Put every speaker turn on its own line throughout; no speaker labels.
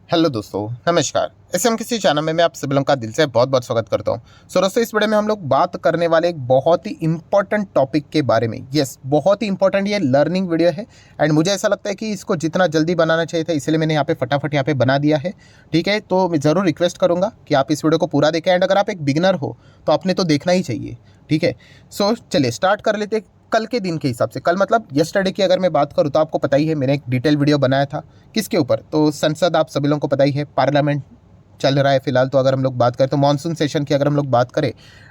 Hello दोस्तों, नमस्कार। SM किसी चैनल में मैं आप सभी लोगों का दिल से बहुत बहुत स्वागत करता हूं। दोस्तों, इस वीडियो में हम लोग बात करने वाले एक बहुत ही इंपॉर्टेंट टॉपिक के बारे में। यस, बहुत ही इंपॉर्टेंट ये लर्निंग वीडियो है एंड मुझे ऐसा लगता है कि इसको जितना जल्दी बनाना चाहिए था, इसलिए मैंने यहाँ पे फटाफट यहाँ पे बना दिया है। ठीक है, तो मैं ज़रूर रिक्वेस्ट करूँगा कि आप इस वीडियो को पूरा देखें एंड अगर आप एक बिगिनर हो तो आपने तो देखना ही चाहिए। ठीक है, चलिए स्टार्ट कर लेते। कल के दिन के हिसाब से, कल मतलब यस्टरडे की अगर मैं बात करूँ तो आपको पता ही है मैंने एक डिटेल वीडियो बनाया था किसके ऊपर। तो संसद आप सभी लोगों को पता ही है, पार्लियामेंट चल रहा है फिलहाल। तो अगर हम लोग बात करें तो मानसून सेशन की अगर हम लोग बात करें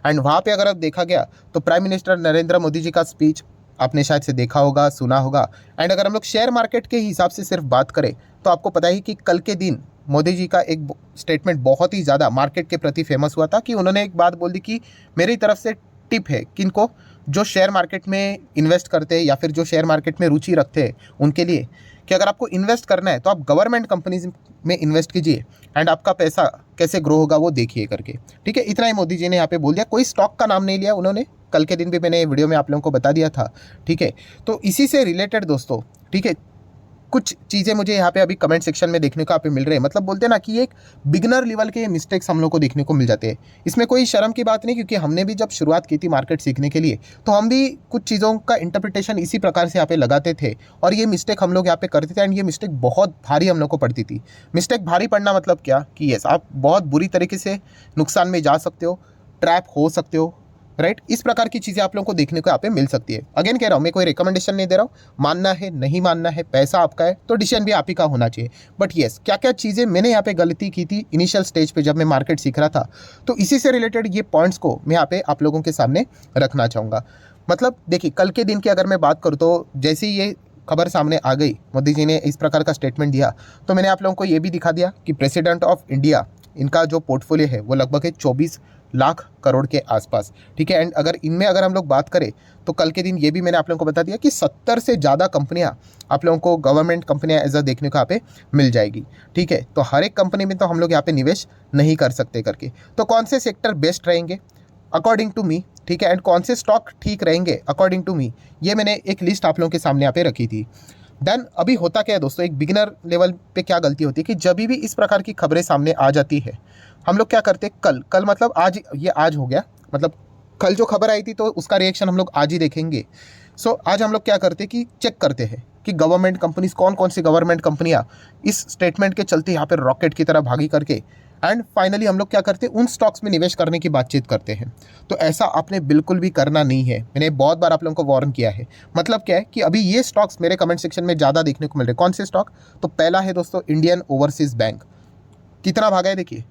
एंड वहाँ पे अगर अब देखा गया तो प्राइम मिनिस्टर नरेंद्र मोदी जी का स्पीच आपने शायद से देखा होगा, सुना होगा। एंड अगर हम लोग शेयर मार्केट के हिसाब से सिर्फ बात करें तो आपको पता ही कि कल के दिन मोदी जी का एक स्टेटमेंट बहुत ही ज़्यादा मार्केट के प्रति फेमस हुआ था कि उन्होंने एक बात बोल दी कि मेरी तरफ से टिप है किनको, जो शेयर मार्केट में इन्वेस्ट करते हैं या फिर जो शेयर मार्केट में रुचि रखते हैं उनके लिए, कि अगर आपको इन्वेस्ट करना है तो आप गवर्नमेंट कंपनीज में इन्वेस्ट कीजिए एंड आपका पैसा कैसे ग्रो होगा वो देखिए करके। ठीक है, इतना ही मोदी जी ने यहाँ पे बोल दिया, कोई स्टॉक का नाम नहीं लिया उन्होंने। कल के दिन भी मैंने वीडियो में आप लोगों को बता दिया था। ठीक है, तो इसी से रिलेटेड दोस्तों, ठीक है, कुछ चीज़ें मुझे यहाँ पे अभी कमेंट सेक्शन में देखने को आप मिल रहे हैं। मतलब बोलते हैं ना कि एक बिगनर लेवल के मिस्टेक्स हम लोग को देखने को मिल जाते हैं। इसमें कोई शर्म की बात नहीं, क्योंकि हमने भी जब शुरुआत की थी मार्केट सीखने के लिए तो हम भी कुछ चीज़ों का इंटरप्रिटेशन इसी प्रकार से यहाँ पे लगाते थे और ये मिस्टेक हम लोग यहाँ पे करते थे एंड ये मिस्टेक बहुत भारी हम लोग को पड़ती थी। मिस्टेक भारी पड़ना मतलब क्या कि यस, आप बहुत बुरी तरीके से नुकसान में जा सकते हो, ट्रैप हो सकते हो। राइट, इस प्रकार की चीज़ें आप लोगों को देखने को यहाँ पे मिल सकती है। अगेन कह रहा हूँ, मैं कोई रिकमेंडेशन नहीं दे रहा हूँ, मानना है नहीं मानना है पैसा आपका है तो डिसीजन भी आप ही का होना चाहिए। बट येस, क्या क्या चीज़ें मैंने यहाँ पे गलती की थी इनिशियल स्टेज पे जब मैं मार्केट सीख रहा था, तो इसी से रिलेटेड ये पॉइंट्स को मैं यहाँ पे आप लोगों के सामने रखना चाहूँगा। मतलब देखिए, कल के दिन की अगर मैं बात करूँ तो जैसे ही ये खबर सामने आ गई, मोदी जी ने इस प्रकार का स्टेटमेंट दिया, तो मैंने आप लोगों को ये भी दिखा दिया कि प्रेसिडेंट ऑफ इंडिया, इनका जो पोर्टफोलियो है वो लगभग है 24 लाख करोड़ के आसपास। ठीक है, एंड अगर हम लोग बात करें तो कल के दिन ये भी मैंने आप लोगों को बता दिया कि 70 से ज़्यादा कंपनियां आप लोगों को गवर्नमेंट कंपनियां एज अ देखने को यहाँ पे मिल जाएगी। ठीक है, तो हर एक कंपनी में तो हम लोग यहाँ पे निवेश नहीं कर सकते करके। तो कौन से सेक्टर बेस्ट रहेंगे अकॉर्डिंग टू मी, ठीक है, एंड कौन से स्टॉक ठीक रहेंगे अकॉर्डिंग टू मी, ये मैंने एक लिस्ट आप लोगों के सामने यहाँ पे रखी थी। देन अभी होता क्या है दोस्तों, एक बिगिनर लेवल पे क्या गलती होती है कि जब भी इस प्रकार की खबरें सामने आ जाती है, हम लोग क्या करते हैं, कल मतलब आज, ये आज हो गया, मतलब कल जो खबर आई थी तो उसका रिएक्शन हम लोग आज ही देखेंगे। आज हम लोग क्या करते हैं कि चेक करते हैं कि गवर्नमेंट कंपनीज, कौन कौन सी गवर्नमेंट कंपनियां इस स्टेटमेंट के चलते यहाँ पे रॉकेट की तरह भागी करके, एंड फाइनली हम लोग क्या करते हैं, उन स्टॉक्स में निवेश करने की बातचीत करते हैं। तो ऐसा आपने बिल्कुल भी करना नहीं है, मैंने बहुत बार आप लोगों को वार्न किया है। मतलब क्या है कि अभी ये स्टॉक्स मेरे कमेंट सेक्शन में ज़्यादा देखने को मिल रहे हैं। कौन से स्टॉक? तो पहला है दोस्तों इंडियन ओवरसीज़ बैंक। कितना भागा है देखिए,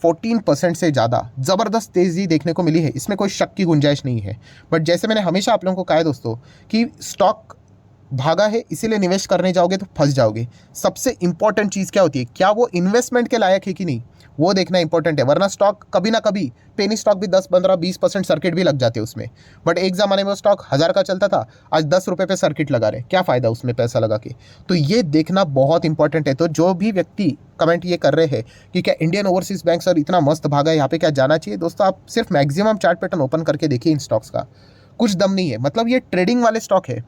14% से ज़्यादा ज़बरदस्त तेज़ी देखने को मिली है, इसमें कोई शक की गुंजाइश नहीं है। बट जैसे मैंने हमेशा आप लोगों को कहा है दोस्तों कि स्टॉक भागा है इसीलिए निवेश करने जाओगे तो फंस जाओगे। सबसे इंपॉर्टेंट चीज़ क्या होती है, क्या वो इन्वेस्टमेंट के लायक है कि नहीं, वो देखना इंपॉर्टेंट है। वरना स्टॉक कभी ना कभी, पेनी स्टॉक भी 10-15-20% सर्किट भी लग जाते हैं उसमें। बट एक ज़माने में वो स्टॉक 1000 का चलता था, आज 10 रुपये पे सर्किट लगा रहे, क्या फ़ायदा उसमें पैसा लगा के। तो ये देखना बहुत इंपॉर्टेंट है। तो जो भी व्यक्ति कमेंट ये कर रहे हैं कि क्या इंडियन ओवरसीज़ बैंक सर इतना मस्त भागा है, यहाँ पे क्या जाना चाहिए, दोस्तों आप सिर्फ मैक्सिमम चार्ट पैटर्न ओपन करके देखिए इन स्टॉक्स का, कुछ दम नहीं है। मतलब ये ट्रेडिंग वाले स्टॉक है,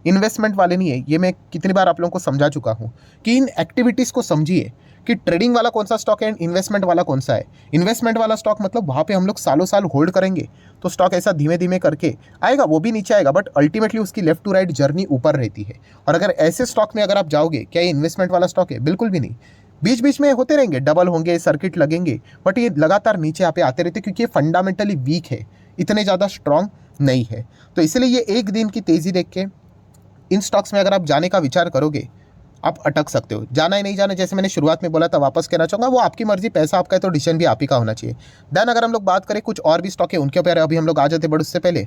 इन्वेस्टमेंट वाले नहीं है। ये मैं कितनी बार आप लोगों को समझा चुका हूँ कि इन एक्टिविटीज़ को समझिए कि ट्रेडिंग वाला कौन सा स्टॉक है एंड इन्वेस्टमेंट वाला कौन सा है। इन्वेस्टमेंट वाला स्टॉक मतलब वहाँ पे हम लोग सालों साल होल्ड करेंगे तो स्टॉक ऐसा धीमे धीमे करके आएगा, वो भी नीचे आएगा, बट अल्टीमेटली उसकी लेफ्ट टू राइट जर्नी ऊपर रहती है। और अगर ऐसे स्टॉक में अगर आप जाओगे, क्या ये इन्वेस्टमेंट वाला स्टॉक है? बिल्कुल भी नहीं। बीच बीच में होते रहेंगे, डबल होंगे, सर्किट लगेंगे, बट ये लगातार नीचे यहाँ पे आते रहते क्योंकि ये फंडामेंटली वीक है, इतने ज़्यादा स्ट्रांग नहीं है। तो इसलिए ये एक दिन की तेज़ी देख के इन स्टॉक्स में अगर आप जाने का विचार करोगे, आप अटक सकते हो। जाना ही नहीं जाना, जैसे मैंने शुरुआत में बोला था, वापस कहना चाहूँगा, वो आपकी मर्जी, पैसा आपका है तो डिसीजन भी आप ही का होना चाहिए। देन अगर हम लोग बात करें कुछ और भी स्टॉक है उनके ऊपर अभी हम लोग आ जाते, बट उससे पहले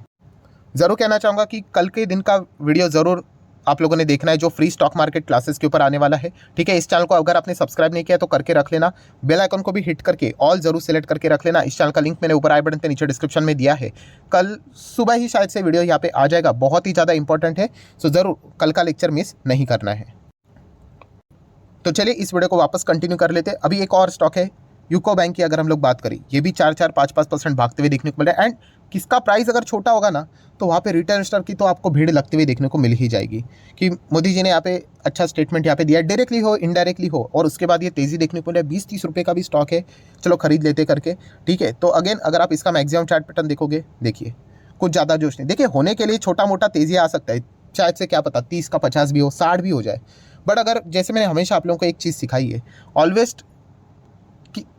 ज़रूर कहना चाहूँगा कि कल के दिन का वीडियो ज़रूर आप लोगों ने देखना है, जो फ्री स्टॉक मार्केट क्लासेस के ऊपर आने वाला है। ठीक है, इस चैनल को अगर आपने सब्सक्राइब नहीं किया तो करके रख लेना, बेल आइकन को भी हिट करके ऑल जरूर सेलेक्ट करके रख लेना। इस चैनल का लिंक मैंने ऊपर आई बटन पे नीचे डिस्क्रिप्शन में दिया है। कल सुबह ही शायद से वीडियो यहाँ पे आ जाएगा, बहुत ही ज़्यादा इंपॉर्टेंट है। सो ज़रूर कल का लेक्चर मिस नहीं करना है। तो चलिए इस वीडियो को वापस कंटिन्यू कर लेते हैं। अभी एक और स्टॉक है यूको बैंक की अगर हम लोग बात करें, ये भी 4-4, 5-5% भागते हुए देखने को मिल रहा है। एंड किसका प्राइस अगर छोटा होगा ना, तो वहाँ पे रिटेल इन्वेस्टर की तो आपको भीड़ लगते हुए देखने को मिल ही जाएगी कि मोदी जी ने यहाँ पे अच्छा स्टेटमेंट यहाँ पे दिया, डायरेक्टली हो इनडायरेक्टली हो, और उसके बाद ये तेज़ी देखने को मिल रहा है। 20-30 रुपये का भी स्टॉक है, चलो खरीद लेते करके, ठीक है। तो अगेन अगर आप इसका मैक्सिमम चार्ट पैटर्न देखोगे, देखिए कुछ ज़्यादा जोश नहीं, देखिए होने के लिए छोटा मोटा तेज़ी आ सकता है, शायद से क्या पता 30 का 50 भी हो, 60 भी हो जाए। बट अगर जैसे मैंने हमेशा आप लोगों को एक चीज़ सिखाई है, ऑलवेज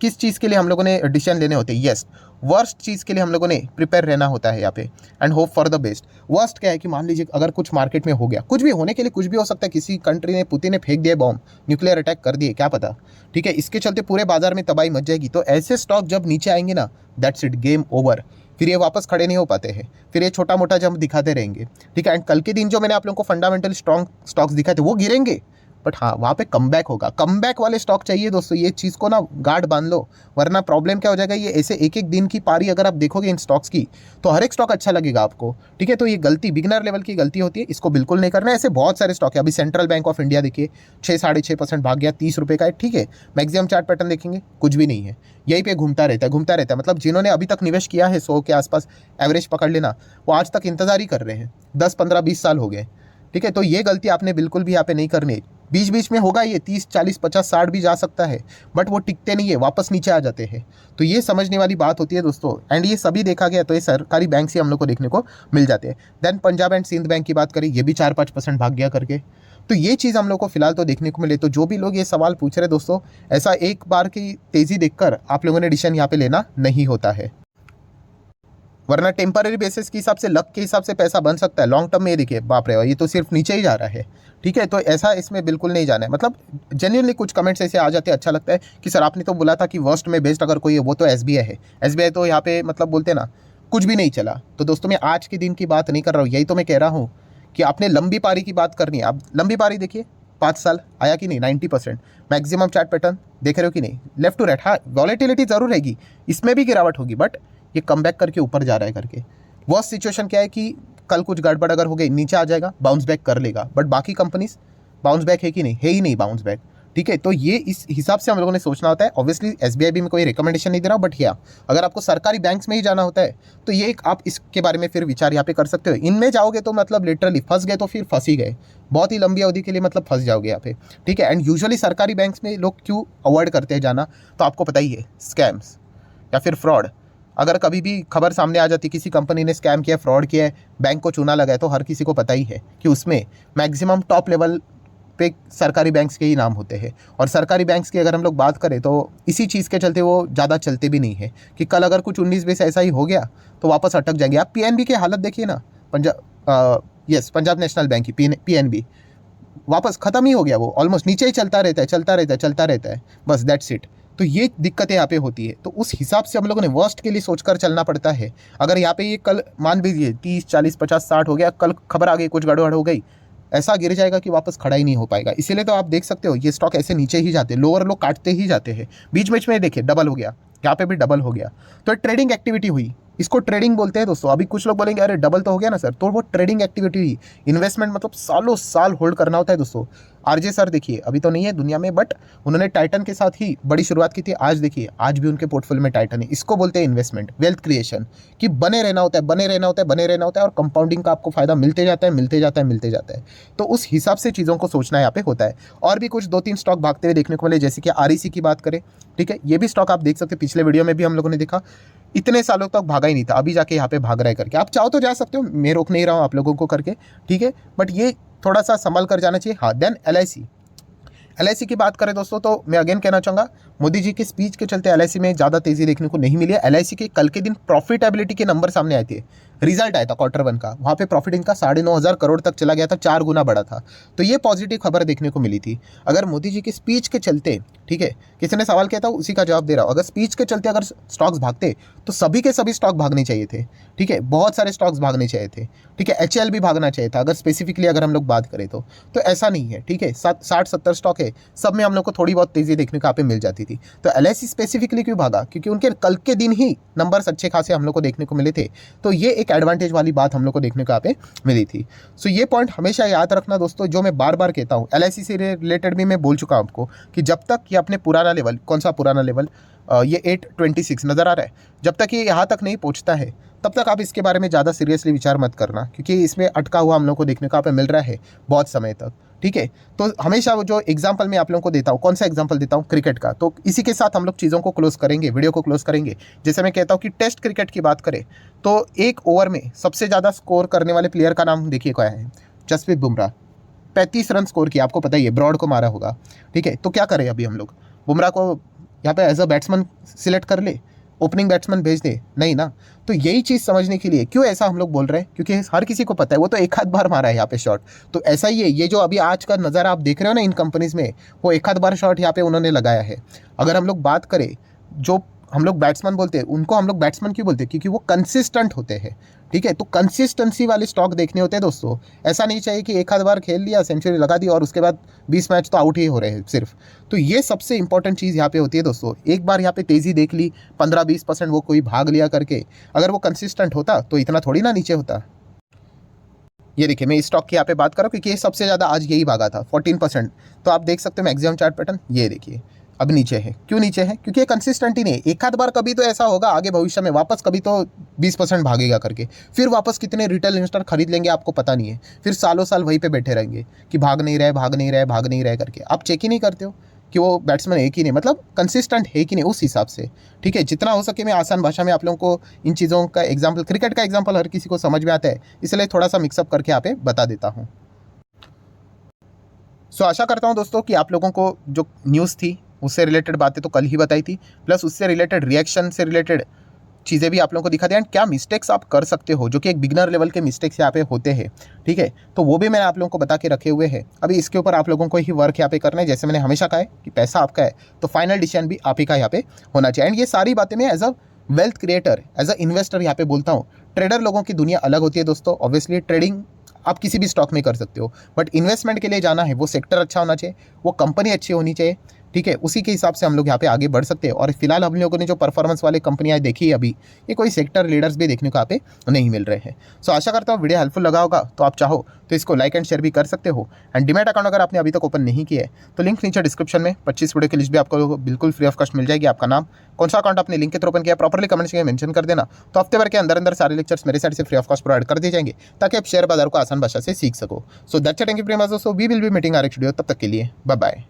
किस चीज़ के लिए हम लोगों ने डिसीजन लेने होते हैं, यस वर्स्ट चीज़ के लिए हम लोगों ने प्रिपेयर रहना होता है यहाँ पे, and hope for the best. Worst क्या है कि मान लीजिए अगर कुछ मार्केट में हो गया, कुछ भी होने के लिए कुछ भी हो सकता है, किसी कंट्री ने पुतिन ने फेंक दिया बॉम्ब, न्यूक्लियर अटैक कर दिए, क्या पता, ठीक है, इसके चलते पूरे बाजार में तबाही मच जाएगी। तो ऐसे स्टॉक जब नीचे आएंगे ना, दैट्स इट, गेम ओवर, फिर ये वापस खड़े नहीं हो पाते हैं, फिर ये छोटा मोटा जंप दिखाते रहेंगे, ठीक है। एंड कल के दिन जो मैंने आप लोगों को फंडामेंटल स्ट्रॉन्ग स्टॉक्स दिखाए थे वो गिरेंगे, बट हाँ वहाँ पे कमबैक होगा। कमबैक वाले स्टॉक चाहिए दोस्तों, ये चीज़ को ना गार्ड बांध लो, वरना प्रॉब्लम क्या हो जाएगा, ये ऐसे एक एक दिन की पारी अगर आप देखोगे इन स्टॉक्स की, तो हर एक स्टॉक अच्छा लगेगा आपको, ठीक है। तो ये गलती बिगिनर लेवल की गलती होती है, इसको बिल्कुल नहीं करना है। ऐसे बहुत सारे स्टॉक है, अभी सेंट्रल बैंक ऑफ इंडिया देखिए 6-6.5% भाग गया, 30 रुपये का है, ठीक है। मैक्सिमम चार्ट पैटर्न देखेंगे कुछ भी नहीं है, यहीं पे घूमता रहता है, घूमता रहता है। मतलब जिन्होंने अभी तक निवेश किया है 100 के आसपास एवरेज पकड़ लेना, वो आज तक इंतजार ही कर रहे हैं, 10, 15, 20 साल हो गए, ठीक है। तो ये गलती आपने बिल्कुल भी यहाँ पे नहीं करनी है। बीच बीच में होगा ये 30, 40, 50, 60 भी जा सकता है, बट वो टिकते नहीं है, वापस नीचे आ जाते हैं। तो ये समझने वाली बात होती है दोस्तों, एंड ये सभी देखा गया तो ये सरकारी बैंक से हम लोग को देखने को मिल जाते हैं। Then Punjab and Sind bank की बात करें, ये भी 4-5% भाग गया करके, तो ये चीज़ हम लोग को फिलहाल तो देखने को मिले। तो जो भी लोग ये सवाल पूछ रहे दोस्तों, ऐसा एक बार की तेज़ी देखकर आप लोगों ने डिसीजन यहाँ पे लेना नहीं होता है, वरना टेम्पररी बेसिस के हिसाब से, लक के हिसाब से पैसा बन सकता है। लॉन्ग टर्म में ये देखिए बाप रे, ये तो सिर्फ नीचे ही जा रहा है, ठीक है। तो ऐसा इसमें बिल्कुल नहीं जाना है। मतलब जेन्युइनली कुछ कमेंट्स ऐसे आ जाते हैं, अच्छा लगता है कि सर आपने तो बोला था कि वर्स्ट में बेस्ट अगर कोई है वो तो एसबीआई है। एसबीआई तो यहाँ पे मतलब बोलते ना कुछ भी नहीं चला। तो दोस्तों मैं आज के दिन की बात नहीं कर रहा हूँ, यही तो मैं कह रहा हूँ कि आपने लंबी पारी की बात करनी है। आप लंबी पारी देखिए, 5 साल आया कि नहीं, 90%। मैक्सिमम चार्ट पैटर्न देख रहे हो कि नहीं, लेफ्ट टू राइट, हाँ वॉलेटिलिटी जरूर रहेगी, इसमें भी गिरावट होगी, बट ये कमबैक करके ऊपर जा रहा है करके। वर्स्ट सिचुएशन क्या है कि कल कुछ गड़बड़ अगर हो गई, नीचे आ जाएगा, बाउंस बैक कर लेगा, बट बाकी कंपनीज बाउंस बैक है कि नहीं, है ही नहीं बाउंस बैक, ठीक है। तो ये इस हिसाब से हम लोगों ने सोचना होता है। ऑब्वियसली एसबीआई भी मैं कोई रिकमेंडेशन नहीं दे रहा हूँ, बट या अगर आपको सरकारी बैंक्स में ही जाना होता है तो ये एक आप इसके बारे में फिर विचार यहाँ पे कर सकते हो। इनमें जाओगे तो मतलब लिटरली फंस गए तो फिर फंस ही गए, बहुत ही लंबी अवधि के लिए मतलब फंस जाओगे यहाँ पे, ठीक है। एंड यूजुअली सरकारी बैंक्स में लोग क्यों अवॉइड करते हैं जाना, तो आपको पता ही है, स्कैम्स या फिर फ्रॉड। अगर कभी भी खबर सामने आ जाती किसी कंपनी ने स्कैम किया, फ्रॉड किया है, बैंक को चूना लगा है, तो हर किसी को पता ही है कि उसमें मैक्सिमम टॉप लेवल पे सरकारी बैंक्स के ही नाम होते हैं। और सरकारी बैंक्स की अगर हम लोग बात करें तो इसी चीज़ के चलते वो ज़्यादा चलते भी नहीं है कि कल अगर कुछ 19-20 ऐसा ही हो गया तो वापस अटक जाएंगे। आप पीएनबी की हालत देखिए ना, पंजाब नेशनल बैंक की पीएनबी वापस ख़त्म ही हो गया, वो ऑलमोस्ट नीचे ही चलता रहता है, चलता रहता है, बस दैट्स इट। तो ये दिक्कतें यहाँ पे होती है। तो उस हिसाब से हम लोगों ने वर्स्ट के लिए सोचकर चलना पड़ता है। अगर यहाँ पे ये कल मान लीजिए 30, 40, 50, 60 हो गया, कल खबर आ गई कुछ गड़बड़ हो गई, ऐसा गिर जाएगा कि वापस खड़ा ही नहीं हो पाएगा। इसीलिए तो आप देख सकते हो ये स्टॉक ऐसे नीचे ही जाते हैं, लोअर लो काटते ही जाते हैं। बीच बीच में देखिए डबल हो गया, यहाँ पे भी डबल हो गया, तो ट्रेडिंग एक्टिविटी हुई, इसको ट्रेडिंग बोलते हैं दोस्तों। अभी कुछ लोग बोलेंगे अरे डबल तो हो गया ना सर, तो वो ट्रेडिंग एक्टिविटी हुई। इन्वेस्टमेंट मतलब सालों साल होल्ड करना होता है दोस्तों। आरजे सर देखिए अभी तो नहीं है दुनिया में, बट उन्होंने टाइटन के साथ ही बड़ी शुरुआत की थी। आज देखिए आज भी उनके पोर्टफोलियो में टाइटन है। इसको बोलते हैं इन्वेस्टमेंट, वेल्थ क्रिएशन, कि बने रहना होता है, बने रहना होता है, बने रहना होता है, और कंपाउंडिंग का आपको फायदा मिलते जाता है, मिलते जाता है, मिलते जाता है। तो उस हिसाब से चीज़ों को सोचना यहाँ पे होता है। और भी कुछ 2-3 स्टॉक भागते हुए देखने को मिले, जैसे कि आरईसी की बात करें, ठीक है। ये भी स्टॉक आप देख सकते हैं, पिछले वीडियो में भी हम लोगों ने देखा, इतने सालों तक भागा ही नहीं था, अभी जाके यहाँ पे भाग रहा है करके। आप चाहो तो जा सकते हो, मैं रोक नहीं रहा हूँ आप लोगों को करके, ठीक है, बट ये थोड़ा सा संभल कर जाना चाहिए। हाँ, देन एलआईसी की बात करें दोस्तों, तो मैं अगेन कहना चाहूँगा मोदी जी के स्पीच के चलते एलआईसी में ज़्यादा तेज़ी देखने को नहीं मिली है। एलआईसी के कल के दिन प्रॉफिटेबिलिटी के नंबर सामने आए थे, रिजल्ट आया था Q1 का, वहाँ पे प्रॉफिट इनका 9,500 करोड़ तक चला गया था, 4 गुना बढ़ा था। तो ये पॉजिटिव खबर देखने को मिली थी। अगर मोदी जी के स्पीच के चलते, ठीक है, किसी ने सवाल किया था उसी का जवाब दे रहा हूँ, अगर स्पीच के चलते अगर स्टॉक्स भागते तो सभी के सभी स्टॉक भागने चाहिए थे, ठीक है, बहुत सारे स्टॉक्स भागने चाहिए थे, ठीक है, एचएल भी भागना चाहिए था अगर स्पेसिफिकली अगर हम लोग बात करें तो ऐसा नहीं है, ठीक है। 60-70 स्टॉक है, सब में हम लोग को थोड़ी बहुत तेज़ी देखने को यहाँ पे मिल जाती थी। तो एलआईसी स्पेसिफिकली क्यों भागा, क्योंकि उनके कल के दिन ही नंबर्स अच्छे खासे हम लोग को देखने को मिले थे। तो ये एक एडवांटेज वाली बात हम लोग को देखने को यहाँ पे मिली थी। सो ये पॉइंट हमेशा याद रखना दोस्तों, जो मैं बार बार कहता हूँ। LIC से रिलेटेड भी मैं बोल चुका हूँ आपको कि जब तक ये अपने पुराना लेवल, कौन सा पुराना लेवल, ये 826 नज़र आ रहा है, जब तक ये यहाँ तक नहीं पहुँचता है तब तक आप इसके बारे में ज़्यादा सीरियसली विचार मत करना, क्योंकि इसमें अटका हुआ हम लोग को देखने को यहाँ पे मिल रहा है बहुत समय तक। ठीक है, तो हमेशा वो जो एग्जांपल मैं आप लोगों को देता हूँ, कौन सा एग्जांपल देता हूँ, क्रिकेट का। तो इसी के साथ हम लोग चीज़ों को क्लोज करेंगे, वीडियो को क्लोज करेंगे। जैसे मैं कहता हूँ कि टेस्ट क्रिकेट की बात करें तो एक ओवर में सबसे ज़्यादा स्कोर करने वाले प्लेयर का नाम देखिए क्या है, जसप्रीत बुमराह। 35 रन स्कोर किया, आपको पता ही है, ब्रॉड को मारा होगा। ठीक है, तो क्या करें अभी हम लोग, बुमराह को यहाँ पे एज अ बैट्समैन सिलेक्ट कर ले, ओपनिंग बैट्समैन भेज दे? नहीं ना। तो यही चीज़ समझने के लिए क्यों ऐसा हम लोग बोल रहे हैं, क्योंकि हर किसी को पता है वो तो एक आध बार मारा है यहाँ पे शॉट। तो ऐसा ही है, ये जो अभी आज का नज़ारा आप देख रहे हो ना इन कंपनीज़ में, वो एक आध बार शॉट यहाँ पे उन्होंने लगाया है। अगर हम लोग बात करें, जो हम लोग बैट्समैन बोलते हैं उनको हम लोग बैट्समैन क्यों बोलते हैं, क्योंकि वो कंसिस्टेंट होते हैं। ठीक है, तो कंसिस्टेंसी वाले स्टॉक देखने होते हैं दोस्तों। ऐसा नहीं चाहिए कि एक आध बार खेल लिया, सेंचुरी लगा दी और उसके बाद 20 मैच तो आउट ही हो रहे हैं सिर्फ। तो ये सबसे इंपॉर्टेंट चीज़ यहाँ पे होती है दोस्तों। एक बार यहाँ पे तेज़ी देख ली, 15-20% वो कोई भाग लिया करके, अगर वो कंसिस्टेंट होता तो इतना थोड़ी ना नीचे होता। ये देखिए, मैं इस स्टॉक की यहाँ पे बात कर रहा हूँ क्योंकि ये सबसे ज़्यादा आज यही भागा था, 14%। तो आप देख सकते हो मैक्सिमम चार्ट पैटर्न, ये देखिए अब नीचे है। क्यों नीचे है? क्योंकि ये कंसिस्टेंट ही नहीं है। एक आध बार कभी तो ऐसा होगा आगे भविष्य में, वापस कभी तो 20% भागेगा करके, फिर वापस कितने रिटेल इन्वेस्टर खरीद लेंगे आपको पता नहीं है, फिर सालों साल वहीं पे बैठे रहेंगे कि भाग नहीं रहे, भाग नहीं रहे, भाग नहीं रहे करके। आप चेक ही नहीं करते हो कि वो बैट्समैन है कि नहीं, मतलब कंसिस्टेंट है कि नहीं, उस हिसाब से। ठीक है, जितना हो सके मैं आसान भाषा में आप लोगों को इन चीज़ों का एग्जाम्पल, क्रिकेट का एग्जाम्पल हर किसी को समझ में आता है, इसलिए थोड़ा सा मिक्सअप करके यहाँ पे बता देता हूँ। सो आशा करता हूँ दोस्तों कि आप लोगों को जो न्यूज़ थी उससे रिलेटेड बातें तो कल ही बताई थी, प्लस उससे रिलेटेड रिएक्शन से रिलेटेड चीज़ें भी आप लोगों को दिखा दिया, एंड क्या मिस्टेक्स आप कर सकते हो जो कि एक बिगनर लेवल के मिस्टेक्स यहाँ पे होते हैं। ठीक है, तो वो भी मैंने आप लोगों को बता के रखे हुए हैं। अभी इसके ऊपर आप लोगों को ही वर्क यहाँ पे करना है। जैसे मैंने हमेशा कहा है कि पैसा आपका है तो फाइनल डिसीजन भी आप ही का यहाँ पे होना चाहिए। एंड ये सारी बातें मैं as a wealth creator, as a investor यहाँ पे बोलता हूँ। ट्रेडर लोगों की दुनिया अलग होती है दोस्तों। ऑब्वियसली ट्रेडिंग आप किसी भी स्टॉक में कर सकते हो, बट इन्वेस्टमेंट के लिए जाना है, वो सेक्टर अच्छा होना चाहिए, वो कंपनी अच्छी होनी चाहिए। ठीक है, उसी के हिसाब से हम लोग यहाँ पे आगे बढ़ सकते हैं। और फिलहाल हम लोगों ने जो परफॉर्मेंस वाले कंपनियाँ देखी अभी, ये कोई सेक्टर लीडर्स भी देखने को यहाँ पे नहीं मिल रहे हैं। सो आशा करता हूँ वीडियो हेल्पफुल लगा होगा, तो आप चाहो तो इसको लाइक एंड शेयर भी कर सकते हो। एंड डीमैट अकाउंट अगर आपने अभी तक ओपन नहीं किया है तो लिंक नीचे डिस्क्रिप्शन में 25 वीडियो की लिस्ट भी आपको बिल्कुल फ्री ऑफ कॉस्ट मिल जाएगी। आपका नाम, कौन सा अकाउंट आपने लिंक के थ्रू ओपन किया, प्रॉपर्ली कमेंट्स में मेंशन कर देना। तो हफ्ते भर के अंदर सारे लेक्चर्स मेरे साइड से फ्री ऑफ कॉस्ट प्रोवाइड कर दिए जाएंगे, ताकि आप शेयर बाजार को आसान भाषा से सीख सको। So that's it, thank you very much दोस्तों। We will be meeting our next video. तब तक के लिए बाय बाय।